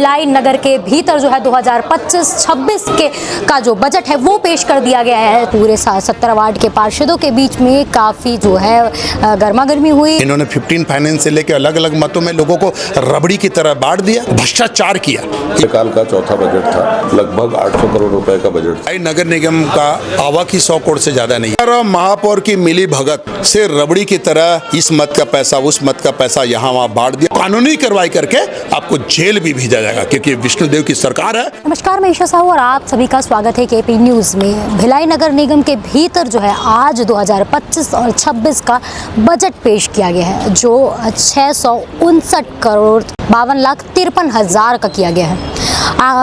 भिलाई नगर के भीतर जो है 2025-26 के का जो बजट है वो पेश कर दिया गया है। पूरे 17 वार्ड के पार्षदों के बीच में काफ़ी जो है गर्मा गर्मी हुई। इन्होंने 15 फाइनेंस से लेकर अलग अलग मतों में लोगों को रबड़ी की तरह बांट दिया, भ्रष्टाचार किया। काल का चौथा बजट था, लगभग 800 करोड़ रुपए का बजट था। नगर निगम का आवक ही 100 करोड़ से ज्यादा नहीं है। महापौर की मिली भगत से रबड़ी की तरह इस मत का पैसा उस मत का पैसा यहाँ वहाँ बांट दिया। कानूनी कार्रवाई करके आपको जेल भी भेजा जाएगा, क्योंकि विष्णुदेव की सरकार है। नमस्कार, मैं ईशा साहू और आप सभी का स्वागत है केपी न्यूज में। भिलाई नगर निगम के भीतर जो है आज 2025 और 26 का बजट पेश किया गया है, जो 659 करोड़ 52,53,000 का किया गया है।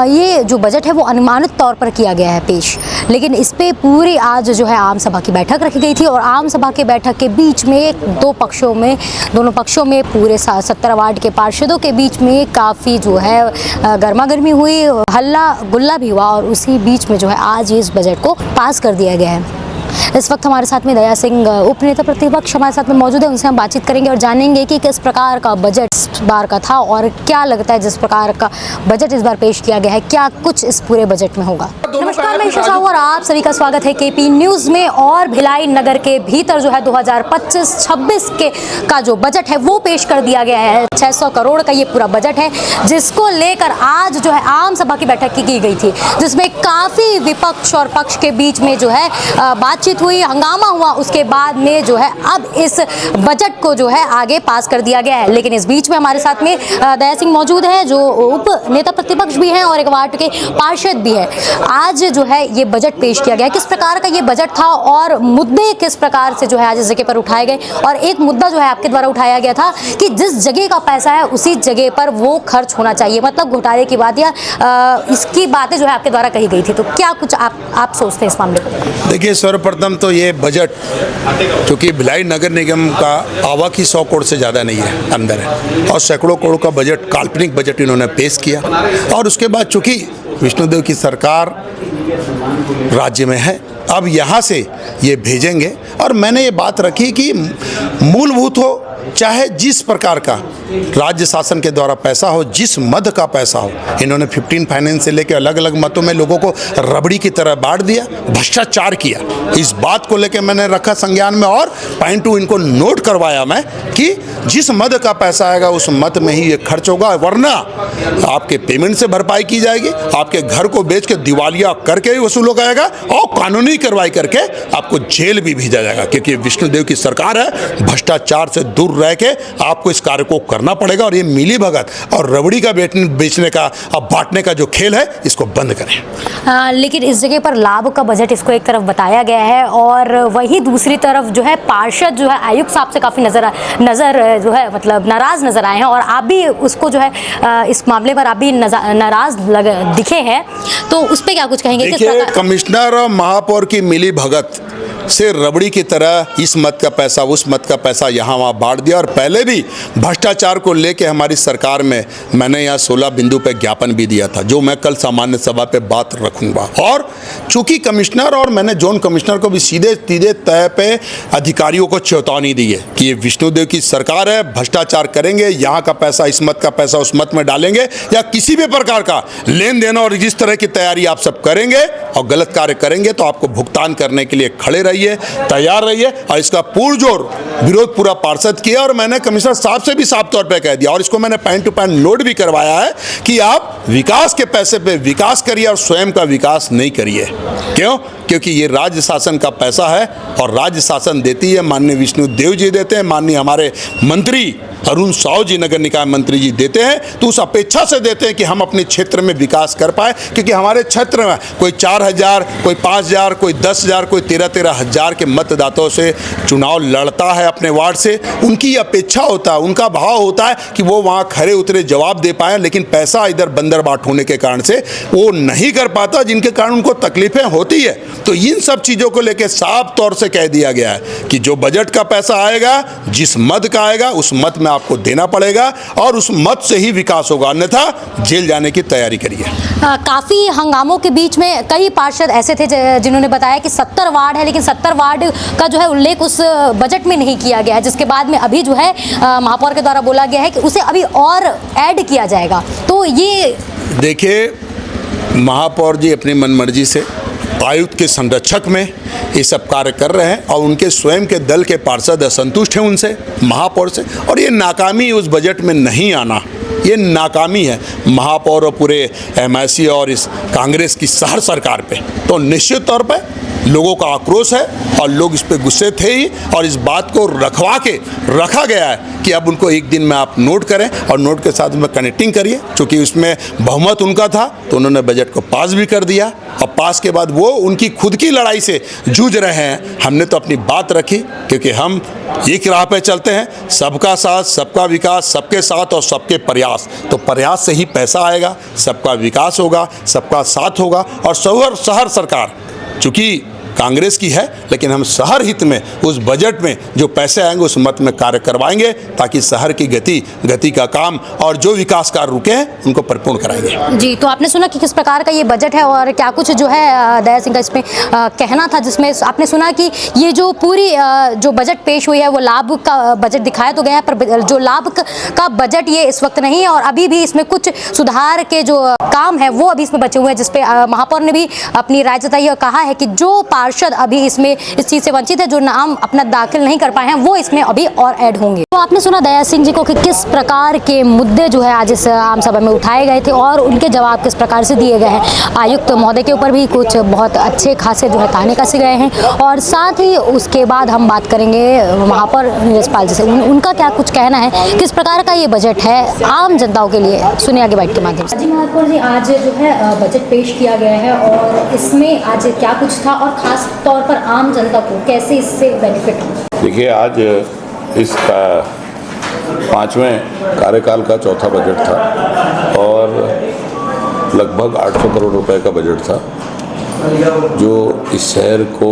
ये जो बजट है वो अनुमानित तौर पर किया गया है पेश, लेकिन इस पे पूरी आज जो है आम सभा की बैठक रखी गई थी और आम सभा के बैठक के बीच में दोनों पक्षों में पूरे 17 वार्ड के पार्षदों के बीच में काफ़ी जो है गर्मा गर्मी हुई, हल्ला गुल्ला भी हुआ और उसी बीच में जो है आज इस बजट को पास कर दिया गया है। इस वक्त हमारे साथ में दया सिंह उप नेता प्रतिपक्ष हमारे साथ में मौजूद है। उनसे हम बातचीत करेंगे और जानेंगे कि किस प्रकार का बजट इस बार का था और क्या लगता है जिस प्रकार का बजट इस बार पेश किया गया है, क्या कुछ इस पूरे बजट में होगा। नमस्कार, मैं ईशा साहू और आप सभी का स्वागत है केपी न्यूज में। और भिलाई नगर के भीतर जो है 2025-26 के का जो बजट है वो पेश कर दिया गया है। 600 करोड़ का ये पूरा बजट है, जिसको लेकर आज जो है आम सभा की बैठक की गई थी, जिसमें काफी विपक्ष और पक्ष के बीच में जो है बातचीत हुई, हंगामा हुआ। उसके बाद में जो है अब इस बजट को जो है आगे पास कर दिया गया है। लेकिन इस बीच में हमारे साथ में दया सिंह मौजूद है, जो उप नेता प्रतिपक्ष भी हैं और एक वार्ड के पार्षद भी हैं। आज जो है ये बजट पेश किया गया, किस प्रकार का ये बजट था और मुद्दे किस प्रकार से जो है आज इस जगह पर उठाए गए। और एक मुद्दा जो है आपके द्वारा उठाया गया था कि जिस जगह का पैसा है उसी जगह पर वो खर्च होना चाहिए, मतलब घोटाले की बात या इसकी बातें जो है आपके द्वारा कही गई थी। तो क्या कुछ आप सोचते हैं इस मामले पर? देखिए, सर्वप्रथम तो ये बजट, क्योंकि भिलाई नगर निगम का आवक ही 100 करोड़ से ज़्यादा नहीं है, अंदर है, और सैकड़ों करोड़ का बजट, काल्पनिक बजट इन्होंने पेश किया। और उसके बाद चूंकि विष्णुदेव की सरकार राज्य में है, अब यहाँ से ये भेजेंगे। और मैंने ये बात रखी कि मूलभूत हो, चाहे जिस प्रकार का राज्य शासन के द्वारा पैसा हो, जिस मद का पैसा हो, इन्होंने 15 फाइनेंस से लेकर अलग अलग मतों में लोगों को रबड़ी की तरह बांट दिया, भ्रष्टाचार किया। इस बात को लेकर मैंने रखा संज्ञान में और पॉइंट टू इनको नोट करवाया मैं कि जिस मद का पैसा आएगा उस मद में ही ये खर्च होगा, वरना आपके पेमेंट से भरपाई की जाएगी, आपके घर को बेच के दिवालिया करके ही वसूला जाएगा और कानूनी कार्रवाई करके आपको जेल भी भेजा जाएगा, क्योंकि विष्णुदेव की सरकार है। भ्रष्टाचार से दूर रह के आपको इस कार्य को करना पड़ेगा और ये मिली भगत और रबड़ी का बेचने का अब बांटने का जो खेल है, इसको बंद करें। लेकिन इस जगह पर लाभ का बजट इसको एक तरफ बताया गया है और वही दूसरी तरफ जो है पार्षद जो है आयुक्त साहब से काफ़ी नज़र जो है मतलब नाराज़ नज़र आए हैं और आप भी उसको जो है इस मामले पर आप भी नाराज़ दिखे हैं, तो उस पर क्या कुछ कहेंगे? देखिए, कमिश्नर और महापौर की मिली भगत से रबड़ी की तरह इस मत का पैसा उस मत का पैसा यहाँ वहाँ बांट दिया। और पहले भी भ्रष्टाचार को लेके हमारी सरकार में मैंने यहाँ 16 बिंदु पे ज्ञापन भी दिया था, जो मैं कल सामान्य सभा पे बात रखूंगा। और चूंकि कमिश्नर और मैंने जोन कमिश्नर को भी सीधे तय पे अधिकारियों को चेतावनी दी है कि ये विष्णुदेव की सरकार है, भ्रष्टाचार करेंगे, यहाँ का पैसा इस मत का पैसा उस मत में डालेंगे या किसी भी प्रकार का लेन देन और जिस तरह की तैयारी आप सब करेंगे और गलत कार्य करेंगे तो आपको भुगतान करने के लिए खड़े रहिए, तैयार रहिए। और इसका पुरजोर विरोध पूरा पार्षद किया और मैंने कमिश्नर साहब से भी साफ तौर पे कह दिया और इसको मैंने पॉइंट टू पॉइंट नोट भी करवाया है कि आप विकास के पैसे पे विकास करिए और स्वयं का विकास नहीं करिए। क्यों? क्योंकि ये राज्य शासन का पैसा है और राज्य शासन देती है, माननीय विष्णुदेव जी देते हैं, माननीय हमारे मंत्री अरुण साहू जी नगर निकाय मंत्री जी देते हैं, तो उस अपेक्षा से देते हैं कि हम अपने क्षेत्र में विकास कर पाए। क्योंकि हमारे क्षेत्र में कोई 4,000, कोई 5,000, कोई 10,000, कोई 13,000 के मतदाताओं से चुनाव लड़ता है अपने वार्ड से। उनकी अपेक्षा होता है, उनका भाव होता है कि वो वहाँ खड़े उतरे जवाब दे पाए, लेकिन पैसा इधर बंदरबाट होने के कारण से वो नहीं कर पाता, जिनके कारण उनको तकलीफें होती है। तो इन सब चीज़ों को लेकर साफ तौर से कह दिया गया है कि जो बजट का पैसा आएगा, जिस मद का आएगा, उस मद में आपको देना पड़ेगा और उस मद से ही विकास होगा, अन्यथा जेल जाने की तैयारी करिए। काफ़ी हंगामों के बीच में कई पार्षद ऐसे थे जिन्होंने बताया कि 70 वार्ड है, लेकिन 70 वार्ड का जो है उल्लेख उस बजट में नहीं किया गया है, जिसके बाद में अभी जो है महापौर के द्वारा बोला गया है कि उसे अभी और ऐड किया जाएगा। तो ये देखिए, महापौर जी अपनी मनमर्जी से आयुक्त के संरक्षक में ये सब कार्य कर रहे हैं और उनके स्वयं के दल के पार्षद असंतुष्ट हैं उनसे, महापौर से, और ये नाकामी उस बजट में नहीं आना, ये नाकामी है महापौर और पूरे एमआईसी और इस कांग्रेस की शहर सरकार पे। तो निश्चित तौर पे लोगों का आक्रोश है और लोग इस पे गुस्से थे ही, और इस बात को रखवा के रखा गया है कि अब उनको एक दिन में आप नोट करें और नोट के साथ में कनेक्टिंग करिए, क्योंकि उसमें बहुमत उनका था तो उन्होंने बजट को पास भी कर दिया, और पास के बाद वो उनकी खुद की लड़ाई से जूझ रहे हैं। हमने तो अपनी बात रखी, क्योंकि हम एक राह पे चलते हैं, सबका साथ, सबका विकास, सबके साथ और सबके प्रयास। तो प्रयास से ही पैसा आएगा, सबका विकास होगा, सबका साथ होगा, और शहर सरकार चूँकि कांग्रेस की है, लेकिन हम शहर हित में उस बजट में जो पैसे आएंगे उस मत में कार्य करवाएंगे, ताकि शहर की गति का काम और जो विकास कार्य रुके हैं उनको परिपूर्ण कराएंगे। जी, तो आपने सुना कि किस प्रकार का ये बजट है और क्या कुछ जो है दया सिंह का इसमें कहना था, जिसमें आपने सुना कि ये जो पूरी जो बजट पेश हुई है वो लाभ का बजट दिखाया तो गया है, पर जो लाभ का बजट ये इस वक्त नहीं है, और अभी भी इसमें कुछ सुधार के जो काम है वो अभी इसमें बचे हुए हैं, जिसपे महापौर ने भी अपनी राय जताई और कहा है कि जो पार्षद अभी इसमें इस चीज़ से वंचित है, जो नाम अपना दाखिल नहीं कर पाए हैं, वो इसमें अभी और ऐड होंगे। तो आपने सुना दया सिंह जी को कि किस प्रकार के मुद्दे जो है आज इस आम सभा में उठाए गए थे और उनके जवाब किस प्रकार से दिए गए हैं। आयुक्त महोदय के ऊपर भी कुछ बहुत अच्छे खासे जो है ताने कसे गए हैं, और साथ ही उसके बाद हम बात करेंगे महापौर नीरजपाल जी से, उनका क्या कुछ कहना है, किस प्रकार का ये बजट है आम जनताओं के लिए। सुनिए आगे बाइट के माध्यम से। जी महापौर जी, आज जो है बजट पेश किया गया है और इसमें आज क्या कुछ था और खास तौर पर आम जनता को कैसे इससे बेनिफिट हो? देखिए, आज इसका 5वें कार्यकाल का चौथा बजट था और लगभग 800 करोड़ रुपए का बजट था, जो इस शहर को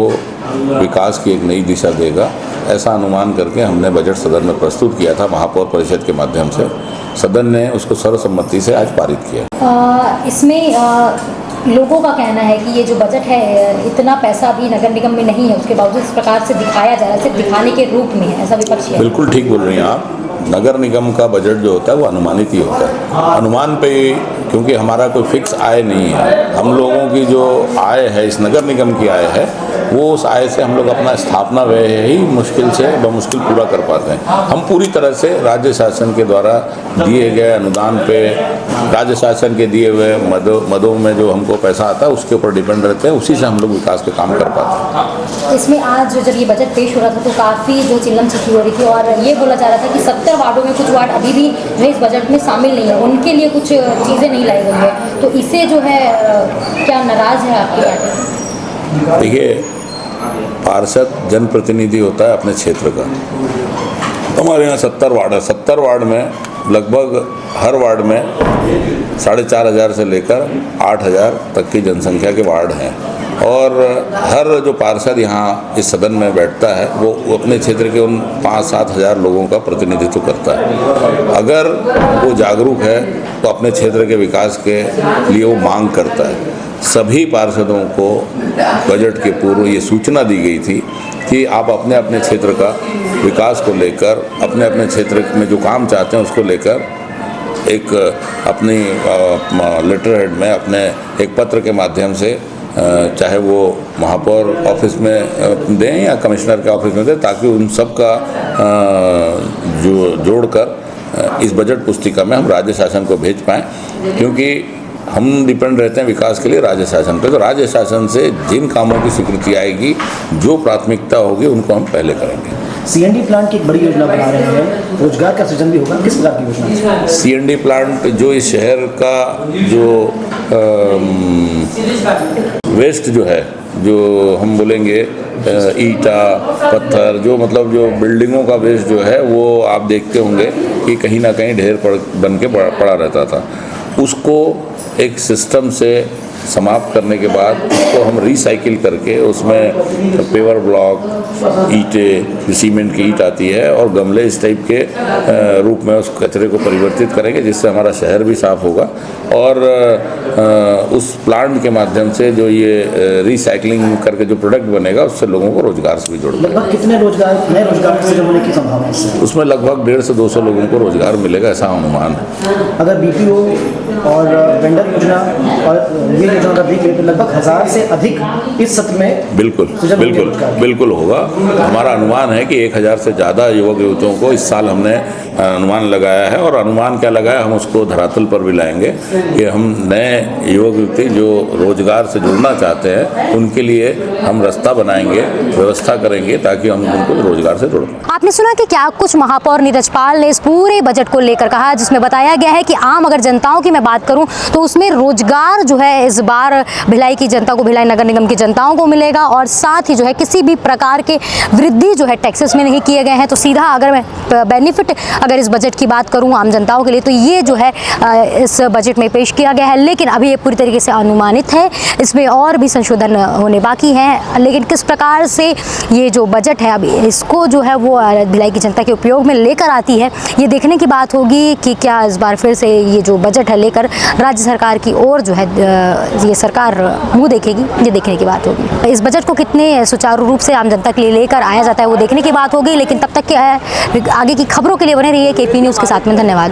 विकास की एक नई दिशा देगा, ऐसा अनुमान करके हमने बजट सदन में प्रस्तुत किया था। महापौर परिषद के माध्यम से सदन ने उसको सर्वसम्मति से आज पारित किया। इसमें लोगों का कहना है कि ये जो बजट है, इतना पैसा अभी नगर निगम में नहीं है, उसके बावजूद इस प्रकार से दिखाया जा रहा है, सिर्फ दिखाने के रूप में है, ऐसा विपक्ष है। बिल्कुल ठीक बोल रही हैं आप। नगर निगम का बजट जो होता है वो अनुमानित ही होता है, अनुमान पे, क्योंकि हमारा कोई फिक्स आय नहीं है। हम लोगों की जो आय है, इस नगर निगम की आय है, वो उस आय से हम लोग अपना स्थापना व्यय ही मुश्किल से बमुश्किल पूरा कर पाते हैं। हम पूरी तरह से राज्य शासन के द्वारा दिए गए अनुदान पे, राज्य शासन के दिए हुए मदों में जो हमको पैसा आता है उसके ऊपर डिपेंड रहते हैं, उसी से हम लोग विकास के काम कर पाते हैं। इसमें आज जब ये बजट पेश हो रहा था तो काफ़ी जो चिल्लम चिट्ठी हो रही थी, और ये बोला जा रहा था कि 70 वार्डों में कुछ वार्ड अभी भी जो है इस बजट में शामिल नहीं है, उनके लिए कुछ चीज़ें नहीं लाई गई है, तो इससे जो है क्या नाराज़ है आपकी पार्टी? देखिए, पार्षद जनप्रतिनिधि होता है अपने क्षेत्र का। हमारे यहाँ 70 वार्ड है, 70 वार्ड में लगभग हर वार्ड में 4,500 से लेकर 8,000 तक की जनसंख्या के वार्ड हैं, और हर जो पार्षद यहाँ इस सदन में बैठता है वो अपने क्षेत्र के उन 5-7 हज़ार लोगों का प्रतिनिधित्व करता है। अगर वो जागरूक है तो अपने क्षेत्र के विकास के लिए वो मांग करता है। सभी पार्षदों को बजट के पूर्व ये सूचना दी गई थी कि आप अपने अपने क्षेत्र का विकास को लेकर, अपने अपने क्षेत्र में जो काम चाहते हैं उसको लेकर एक अपनी लेटर हेड में, अपने एक पत्र के माध्यम से, चाहे वो महापौर ऑफिस में दें या कमिश्नर के ऑफिस में दें, ताकि उन सब का जो जोड़कर इस बजट पुस्तिका में हम राज्य शासन को भेज पाएँ, क्योंकि हम डिपेंड रहते हैं विकास के लिए राज्य शासन पे। तो राज्य शासन से जिन कामों की स्वीकृति आएगी, जो प्राथमिकता होगी, उनको हम पहले करेंगे। सीएनडी प्लांट की एक बड़ी योजना बना रहे हैं, रोजगार का सृजन भी होगा, किस प्रकार की योजना? सीएनडी प्लांट जो इस शहर का जो वेस्ट जो है, जो हम बोलेंगे ईटा पत्थर, जो मतलब जो बिल्डिंगों का वेस्ट जो है, वो आप देखते होंगे कि कहीं ना कहीं ढेर बन के पड़ा रहता था। उसको एक सिस्टम से समाप्त करने के बाद उसको हम रिसाइकिल करके उसमें पेवर ब्लॉक, ईंटें, सीमेंट की ईंट आती है और गमले इस टाइप के रूप में उस कचरे को परिवर्तित करेंगे, जिससे हमारा शहर भी साफ होगा और उस प्लांट के माध्यम से जो ये रिसाइकलिंग करके जो प्रोडक्ट बनेगा उससे लोगों को रोजगार से भी जोड़ेगा। लगभग कितने नए रोजगार सृजन होने की संभावना है? उसमें लगभग 150 से 200 लोगों को रोजगार मिलेगा, ऐसा अनुमान है। अगर बीपीओ और वेंडर योजना और ये योजना का देखें तो लगभग 1000 से अधिक इस सत्र में बिल्कुल होगा। हमारा अनुमान है कि 1000 से ज़्यादा युवक युवतियों को इस साल हमने अनुमान लगाया है और अनुमान क्या लगाया हम उसको धरातल पर भी लाएंगे कि हम नए युवक युवती जो रोजगार से जुड़ना चाहते हैं उनके लिए हम रास्ता बनाएंगे, व्यवस्था करेंगे ताकि हम उनको रोजगार से जोड़ पाएं। आपने सुना कि क्या कुछ महापौर नीरज पाल ने इस पूरे बजट को लेकर कहा, जिसमें बताया गया है कि आम अगर जनताओं की मैं बात करूं तो उसमें रोजगार जो है इस बार भिलाई की जनता को, भिलाई नगर निगम की जनताओं को मिलेगा और साथ ही जो है किसी भी प्रकार के वृद्धि जो है टैक्सेस में नहीं किए गए हैं। तो सीधा अगर मैं बेनिफिट अगर इस बजट की बात करूं आम जनताओं के लिए तो ये जो है इस बजट में पेश किया गया है, लेकिन अभी ये पूरी तरीके से अनुमानित है, इसमें और भी संशोधन होने बाकी हैं। लेकिन किस प्रकार से ये जो बजट है अभी इसको जो है वो भिलाई की जनता के उपयोग में लेकर आती है, ये देखने की बात होगी कि क्या इस बार फिर से ये जो बजट है लेकर राज्य सरकार की ओर जो है ये सरकार मुंह देखेगी, ये देखने की बात होगी। इस बजट को कितने सुचारू रूप से आम जनता के लिए लेकर आया जाता है वो देखने की बात होगी, लेकिन तब तक क्या है आगे की खबरों के लिए बने रहिए केपी न्यूज़ के साथ में। धन्यवाद।